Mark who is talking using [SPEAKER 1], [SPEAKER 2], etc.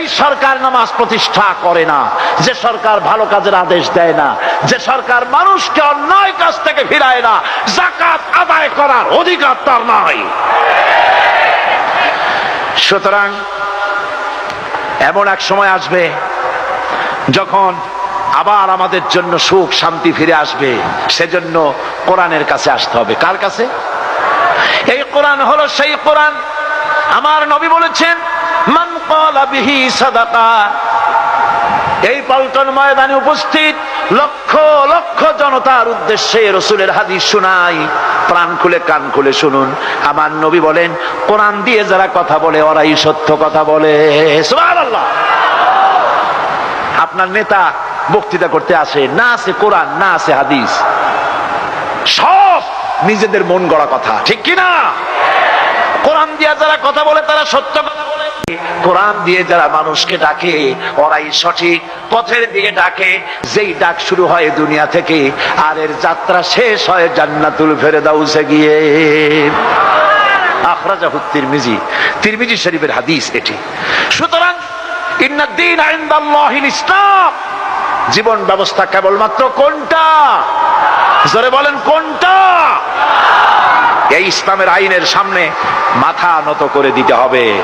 [SPEAKER 1] যেই সরকার নামাজ প্রতিষ্ঠা করে না, যে সরকার ভালো কাজের আদেশ দেয় না, যে সরকার মানুষকে অন্যায় কাজ থেকে ফিরায় না, যাকাত আদায় করার অধিকার তার নাই। সুতরাং এমন এক সময় আসবে যখন আবার আমাদের জন্য সুখ শান্তি ফিরে আসবে। সেজন্য কোরআনের কাছে আসতে হবে। কার কাছে? এই কোরআন হলো সেই কোরআন। আমার নবী বলেছেন, মান ক্বালা বিহি সাদাকা। এই পল্টন ময়দানে উপস্থিত লক্ষ লক্ষ জনতার উদ্দেশ্যে রাসূলের হাদিস শোনাই, প্রাণ খুলে কান খুলে শুনুন। আমার নবী বলেন, কোরআন দিয়ে যারা কথা বলে ওরাই সত্য কথা বলে। সুবহানাল্লাহ। আপনার নেতা বক্তৃতা করতে আসে, না আছে কোরআন, না আছে হাদিস, সব নিজেদের মন গড়া কথা, ঠিক কিনা? কোরআন দিয়ে যারা কথা বলে তারা সত্য কথা বলে, কোরআন দিয়ে যারা মানুষকে ডাকে ওরাই সঠিক পথের দিকে ডাকে। যেই ডাক শুরু হয় দুনিয়া থেকে, আর এর যাত্রা শেষ হয় জান্নাতুল ফেরদাউসে গিয়ে। আখরাজাহু তিরমিজি, তিরমিজি শরীফের হাদিস এটি। সুতরাং ইন্নাদ-দীন ইনদাল্লাহিল ইসলাম। জীবন ব্যবস্থা কেবলমাত্র কোনটা? জোরে বলেন, কোনটা? এই ইসলামের আইনের সামনে মাথা নত করে দিতে হবে।